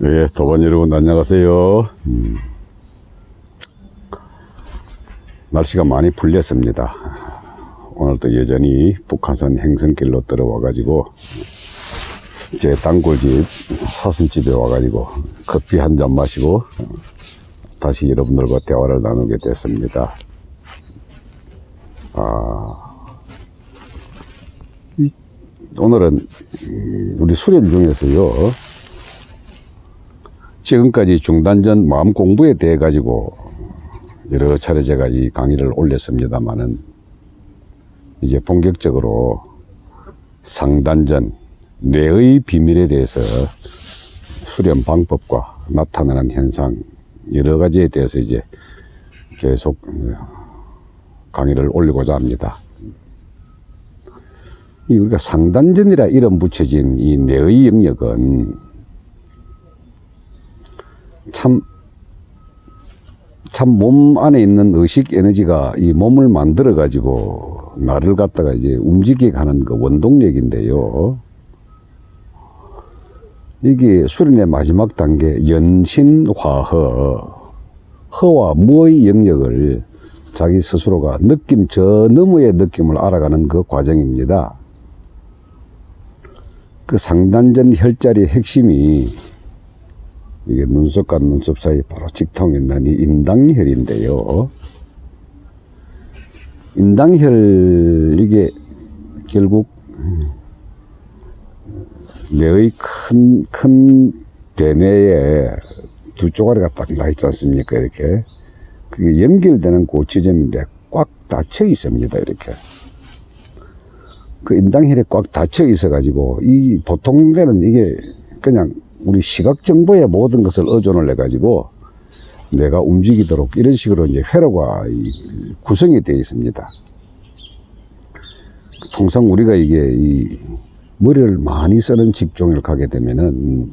네, 도반 여러분 안녕하세요. 날씨가 많이 풀렸습니다. 오늘도 여전히 북한산 행성길로 들어와가지고 제 단골집 사슴집에 와가지고 커피 한 잔 마시고 다시 여러분들과 대화를 나누게 됐습니다. 오늘은 우리 수련 중에서요, 지금까지 중단전 마음 공부에 대해 가지고 여러 차례 제가 이 강의를 올렸습니다만은 이제 본격적으로 상단전 뇌의 비밀에 대해서 수련 방법과 나타나는 현상 여러 가지에 대해서 이제 계속 강의를 올리고자 합니다. 우리가 상단전이라 이름 붙여진 이 뇌의 영역은 참 몸 안에 있는 의식 에너지가 이 몸을 만들어 가지고 나를 갖다가 이제 움직이게 하는 그 원동력인데요. 이게 수련의 마지막 단계 연신화허, 허와 무의 영역을 자기 스스로가 느낌 저 너머의 느낌을 알아가는 그 과정입니다. 그 상단전 혈자리의 핵심이 이게 눈썹과 눈썹 사이 바로 직통에 있는 이 인당혈인데요. 인당혈, 이게 결국 뇌의 큰 대뇌에 두 쪼가리가 딱 나 있지 않습니까? 이렇게. 그게 연결되는 그 지점인데 꽉 닫혀 있습니다. 이렇게. 그 인당혈이 꽉 닫혀 있어가지고, 이 보통에는 이게 그냥 우리 시각 정보에 모든 것을 의존을 해가지고 내가 움직이도록 이런 식으로 이제 회로가 구성이 되어 있습니다. 통상 우리가 이게 이 머리를 많이 쓰는 직종을 가게 되면은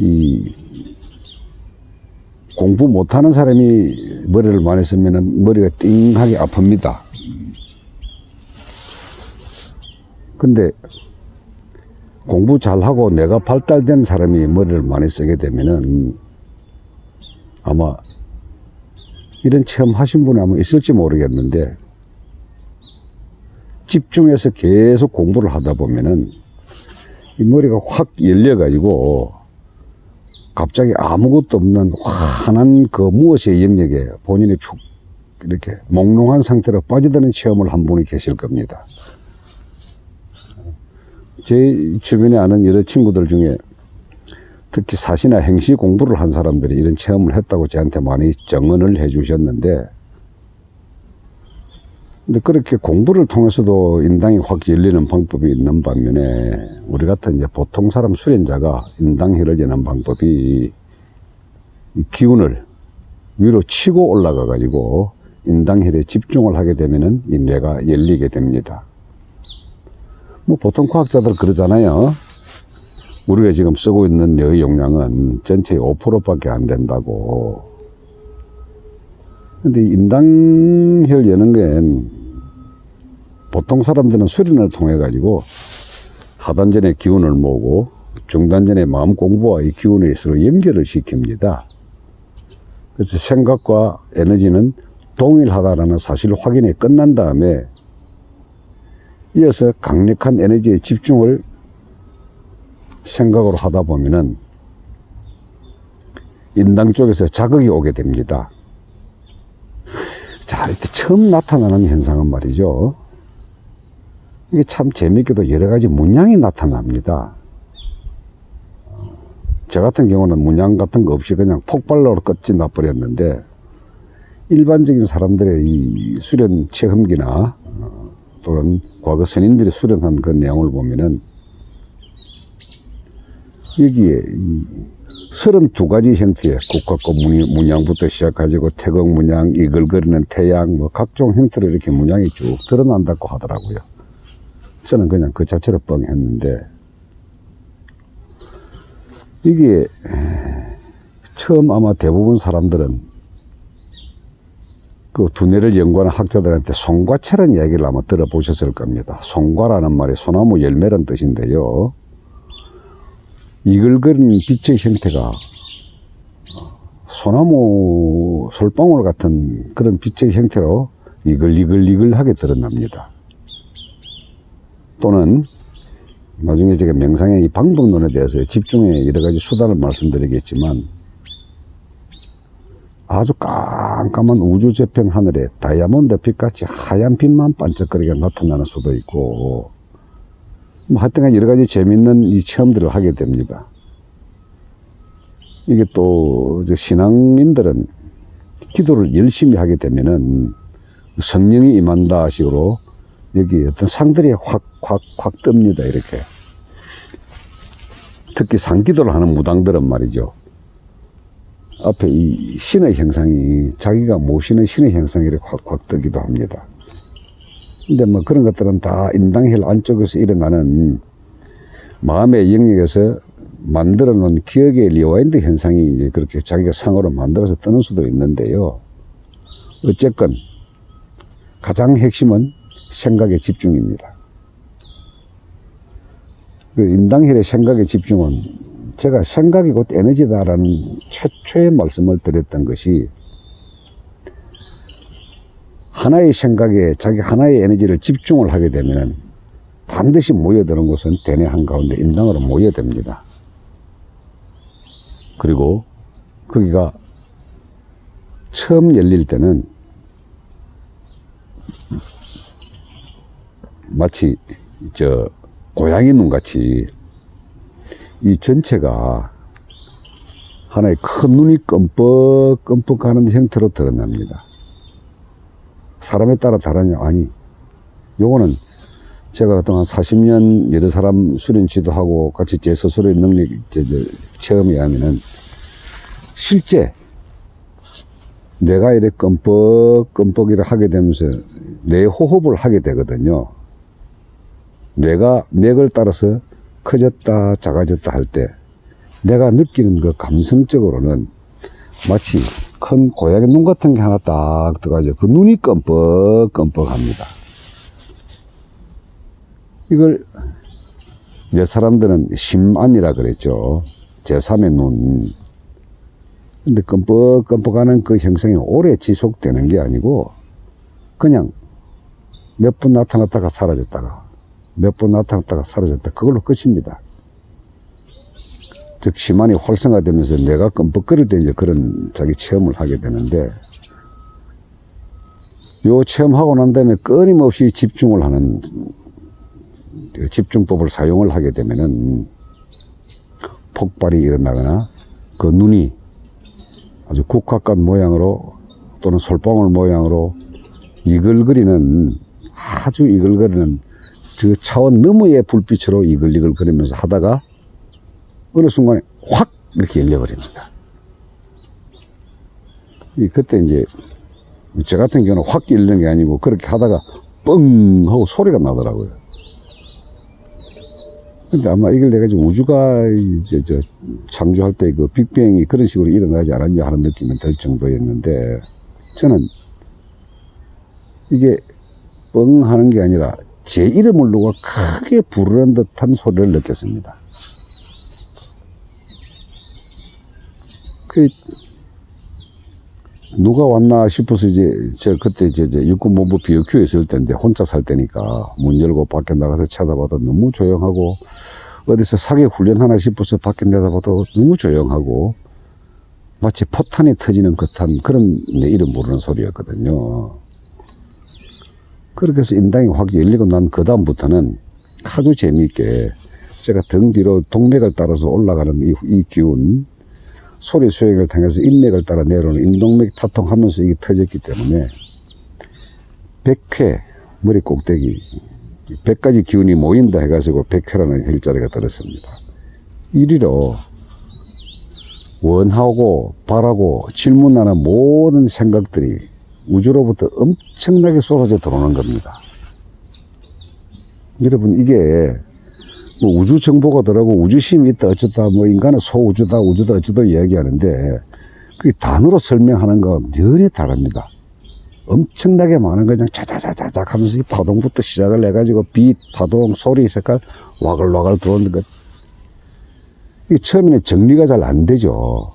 이 공부 못하는 사람이 머리를 많이 쓰면은 머리가 띵하게 아픕니다. 근데 공부 잘하고 내가 발달된 사람이 머리를 많이 쓰게 되면은 아마 이런 체험 하신 분이 아마 있을지 모르겠는데, 집중해서 계속 공부를 하다 보면은 이 머리가 확 열려가지고 갑자기 아무것도 없는 환한 그 무엇의 영역에 본인이 푹 이렇게 몽롱한 상태로 빠져드는 체험을 한 분이 계실 겁니다. 제 주변에 아는 여러 친구들 중에 특히 사시나 행시 공부를 한 사람들이 이런 체험을 했다고 저한테 많이 증언을 해 주셨는데, 근데 그렇게 공부를 통해서도 인당이 확 열리는 방법이 있는 반면에 우리 같은 이제 보통 사람 수련자가 인당혈을 여는 방법이 이 기운을 위로 치고 올라가 가지고 인당혈에 집중을 하게 되면은 이 뇌가 열리게 됩니다. 뭐 보통 과학자들 그러잖아요. 우리가 지금 쓰고 있는 뇌의 용량은 전체의 5%밖에 안 된다고. 근데 인당혈 여는 건 보통 사람들은 수련을 통해 가지고 하단전의 기운을 모으고 중단전의 마음 공부와 이 기운을 서로 연결을 시킵니다. 그래서 생각과 에너지는 동일하다라는 사실 확인이 끝난 다음에 이어서 강력한 에너지의 집중을 생각으로 하다 보면은 인당 쪽에서 자극이 오게 됩니다. 자, 이때 처음 나타나는 현상은 말이죠. 이게 참 재밌게도 여러 가지 문양이 나타납니다. 저 같은 경우는 문양 같은 거 없이 그냥 폭발로 끝이 나버렸는데, 일반적인 사람들의 이 수련 체험기나 또는 과거 선인들이 수련한 그 내용을 보면은 여기에 32가지 형태의 국화꽃 문양부터 시작해가지고 태극 문양, 이글거리는 태양, 뭐 각종 형태로 이렇게 문양이 쭉 드러난다고 하더라고요. 저는 그냥 그 자체로 뻥했는데, 이게 처음 아마 대부분 사람들은 그 두뇌를 연구하는 학자들한테 송과체라는 이야기를 아마 들어보셨을 겁니다. 송과라는 말이 소나무 열매란 뜻인데요. 이글거리는 빛의 형태가 소나무 솔방울 같은 그런 빛의 형태로 이글이글이글하게 드러납니다. 또는 나중에 제가 명상의 이 방법론에 대해서 집중의 여러 가지 수단을 말씀드리겠지만, 아주 깜깜한 우주 저편 하늘에 다이아몬드 빛같이 하얀 빛만 반짝거리게 나타나는 수도 있고, 뭐 하여튼간 여러 가지 재밌는 이 체험들을 하게 됩니다. 이게 또 신앙인들은 기도를 열심히 하게 되면은 성령이 임한다 식으로 여기 어떤 상들이 확 뜹니다. 이렇게. 특히 상기도를 하는 무당들은 말이죠. 앞에 이 신의 형상이 자기가 모시는 신의 형상이 이렇게 확 뜨기도 합니다. 근데 뭐 그런 것들은 다 인당혈 안쪽에서 일어나는 마음의 영역에서 만들어 놓은 기억의 리와인드 현상이 이제 그렇게 자기가 상으로 만들어서 뜨는 수도 있는데요. 어쨌건 가장 핵심은 생각의 집중입니다. 그 인당혈의 생각의 집중은 제가 생각이 곧 에너지다라는 최초의 말씀을 드렸던 것이, 하나의 생각에 자기 하나의 에너지를 집중을 하게 되면 반드시 모여드는 곳은 대뇌 한가운데 인당으로 모여듭니다. 그리고 거기가 처음 열릴 때는 마치 고양이 눈같이 이 전체가 하나의 큰 눈이 끔뻑끔뻑하는 형태로 드러납니다. 사람에 따라 다르냐? 아니, 요거는 제가 그동안 40년 여러 사람 수련 지도하고 같이 제 스스로의 능력 체험에 하면은 실제 내가 이렇게 끔뻑끔뻑이를 하게 되면서 내 호흡을 하게 되거든요. 뇌가 맥을 따라서 커졌다 작아졌다 할 때 내가 느끼는 그 감성적으로는 마치 큰 고양이 눈 같은 게 하나 딱 들어가죠. 그 눈이 끔뻑끔뻑합니다. 이걸 내 사람들은 심안이라 그랬죠. 제3의 눈. 근데 끔뻑끔뻑하는 그 형상이 오래 지속되는 게 아니고 그냥 몇 분 나타났다가 사라졌다가 몇 분 나타났다가 사라졌다. 그걸로 끝입니다. 즉 심안이 활성화되면서 내가 끔뻑거릴 때 이제 그런 자기 체험을 하게 되는데, 요 체험하고 난 다음에 끊임없이 집중을 하는 집중법을 사용을 하게 되면은 폭발이 일어나거나 그 눈이 아주 국화꽃 모양으로 또는 솔방울 모양으로 이글거리는, 아주 이글거리는 그 차원 너머의 불빛으로 이글이글 거리면서 하다가 어느 순간에 확 이렇게 열려버립니다. 그때 이제 저 같은 경우는 확 열리는 게 아니고 그렇게 하다가 뻥 하고 소리가 나더라고요. 근데 아마 이걸 내가 지금 우주가 이제 창조할 때 그 빅뱅이 그런 식으로 일어나지 않았냐 하는 느낌이 들 정도였는데, 저는 이게 뻥 하는 게 아니라 제 이름을 누가 크게 부르는 듯한 소리를 느꼈습니다. 누가 왔나 싶어서 제가 그때 육군본부 BOQ에 있을 때인데 혼자 살 때니까 문 열고 밖에 나가서 쳐다봐도 너무 조용하고, 어디서 사격 훈련하나 싶어서 밖에 내다봐도 너무 조용하고 마치 포탄이 터지는 듯한 그런 내 이름 부르는 소리였거든요. 그렇게 해서 인당이 확 열리고 난 그 다음부터는 아주 재미있게 제가 등 뒤로 동맥을 따라서 올라가는 이 기운, 소리 수행을 통해서 인맥을 따라 내려오는 인동맥 타통하면서 이게 터졌기 때문에 100회 머리 꼭대기 100가지 기운이 모인다 해가지고 100회라는 일자리가 들었습니다. 이리로 원하고 바라고 질문하는 모든 생각들이 우주로부터 엄청나게 쏟아져 들어오는 겁니다. 여러분, 이게 뭐 우주 정보가 들어가고 우주심이 있다 어쩌다 뭐 인간은 소우주다 우주다 어쩌다 이야기하는데, 그게 단어로 설명하는 건 전혀 다릅니다. 엄청나게 많은 거 그냥 자자자자작 하면서 이 파동부터 시작을 해가지고 빛, 파동, 소리, 색깔 와글와글 들어오는 것, 이게 처음에는 정리가 잘 안 되죠.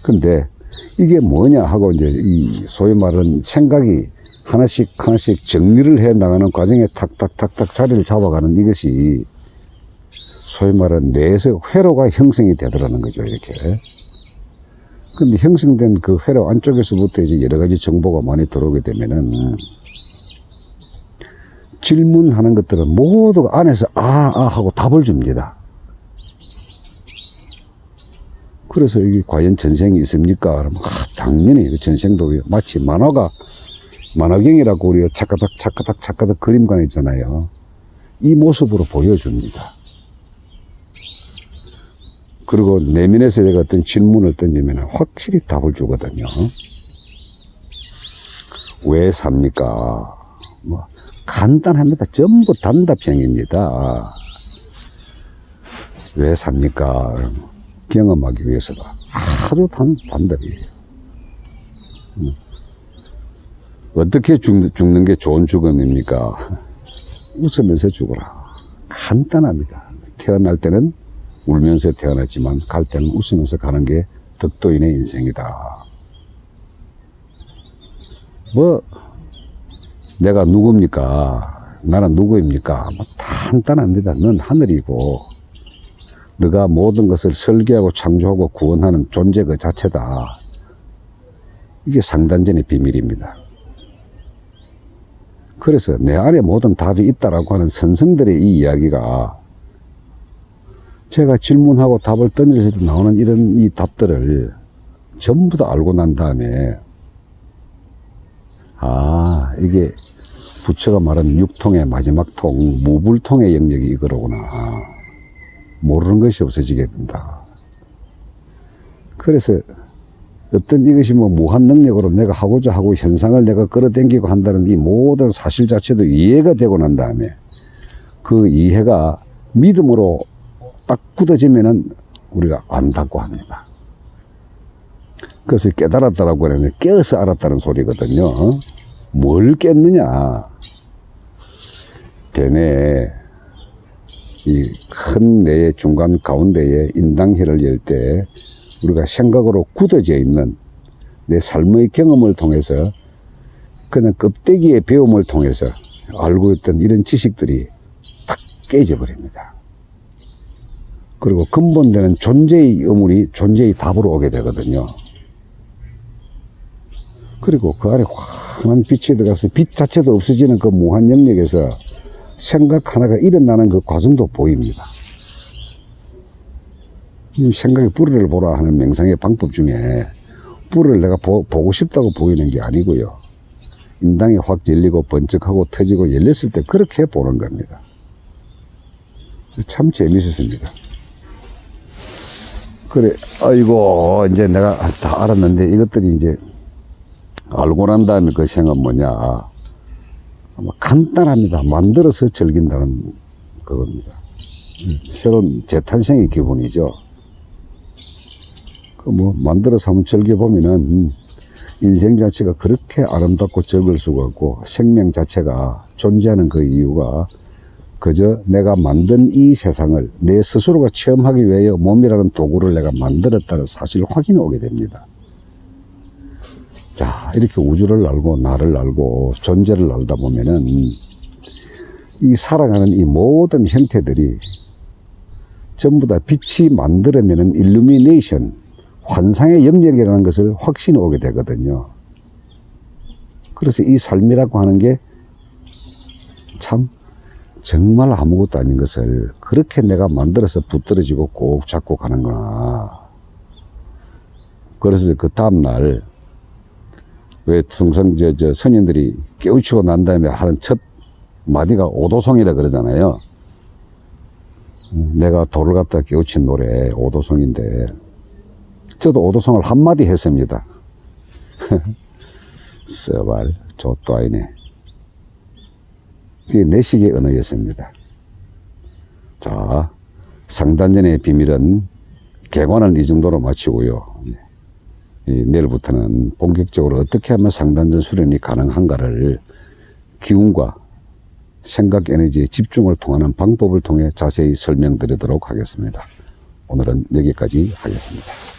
근데 이게 뭐냐 하고 이제 이 소위 말하는 생각이 하나씩 하나씩 정리를 해 나가는 과정에 탁탁탁탁 자리를 잡아가는 이것이 소위 말하는 뇌에서 회로가 형성이 되더라는 거죠, 이렇게. 근데 형성된 그 회로 안쪽에서부터 이제 여러 가지 정보가 많이 들어오게 되면은 질문하는 것들은 모두 안에서 하고 답을 줍니다. 그래서 이게 과연 전생이 있습니까? 그러면 당연히 그 전생도 마치 만화경이라고 우리가 착가닥 그림관 있잖아요. 이 모습으로 보여줍니다. 그리고 내면에서 내가 어떤 질문을 던지면 확실히 답을 주거든요. 왜 삽니까? 뭐 간단합니다. 전부 단답형입니다. 왜 삽니까? 경험하기 위해서다. 아주 단답이에요. 어떻게 죽는 게 좋은 죽음입니까? 웃으면서 죽어라. 간단합니다. 태어날 때는 울면서 태어났지만 갈 때는 웃으면서 가는 게 덕도인의 인생이다. 뭐 내가 누굽니까? 나는 누구입니까? 뭐 간단합니다. 넌 하늘이고 너가 모든 것을 설계하고 창조하고 구원하는 존재 그 자체다. 이게 상단전의 비밀입니다. 그래서 내 안에 모든 답이 있다라고 하는 선생들의 이 이야기가 제가 질문하고 답을 던질 때 나오는 이런 이 답들을 전부 다 알고 난 다음에 이게 부처가 말하는 육통의 마지막 통, 무불통의 영역이 이거로구나. 모르는 것이 없어지게 된다. 그래서 어떤 이것이 뭐 무한 능력으로 내가 하고자 하고 현상을 내가 끌어당기고 한다는 이 모든 사실 자체도 이해가 되고 난 다음에 그 이해가 믿음으로 딱 굳어지면은 우리가 안다고 합니다. 그래서 깨달았다라고 하는 깨어서 알았다는 소리거든요. 뭘 깼느냐? 대뇌 이 큰 뇌의 중간 가운데에 인당혈을 열 때 우리가 생각으로 굳어져 있는 내 삶의 경험을 통해서 그냥 껍데기의 배움을 통해서 알고 있던 이런 지식들이 탁 깨져버립니다. 그리고 근본되는 존재의 의문이 존재의 답으로 오게 되거든요. 그리고 그 안에 환한 빛이 들어가서 빛 자체도 없어지는 그 무한 영역에서 생각 하나가 일어나는 그 과정도 보입니다. 생각의 뿌리를 보라 하는 명상의 방법 중에 뿌리를 내가 보고 싶다고 보이는 게 아니고요. 인당이 확 열리고 번쩍하고 터지고 열렸을 때 그렇게 보는 겁니다. 참 재밌었습니다. 그래, 아이고, 이제 내가 다 알았는데 이것들이 이제 알고 난 다음에 그 생각은 뭐냐. 간단합니다. 만들어서 즐긴다는 그겁니다. 새로운 재탄생의 기분이죠. 만들어서 한번 즐겨보면은 인생 자체가 그렇게 아름답고 즐거울 수가 없고 생명 자체가 존재하는 그 이유가 그저 내가 만든 이 세상을 내 스스로가 체험하기 위해 몸이라는 도구를 내가 만들었다는 사실 확인이 오게 됩니다. 자, 이렇게 우주를 알고 나를 알고 존재를 알다 보면은 이 살아가는 이 모든 형태들이 전부 다 빛이 만들어내는 일루미네이션, 환상의 영역이라는 것을 확신이 오게 되거든요. 그래서 이 삶이라고 하는 게 참 정말 아무것도 아닌 것을 그렇게 내가 만들어서 붙들어지고 꼭 잡고 가는구나. 그래서 그 다음날 왜 통상 선인들이 깨우치고 난 다음에 하는 첫 마디가 오도송이라 그러잖아요. 내가 돌을 갖다 깨우친 노래 오도송인데 저도 오도송을 한마디 했습니다. 써발 좋도 아니네. 그게 내식의 언어였습니다. 자, 상단전의 비밀은 개관은 이 정도로 마치고요. 내일부터는 본격적으로 어떻게 하면 상단전 수련이 가능한가를 기운과 생각 에너지의 집중을 통하는 방법을 통해 자세히 설명드리도록 하겠습니다. 오늘은 여기까지 하겠습니다.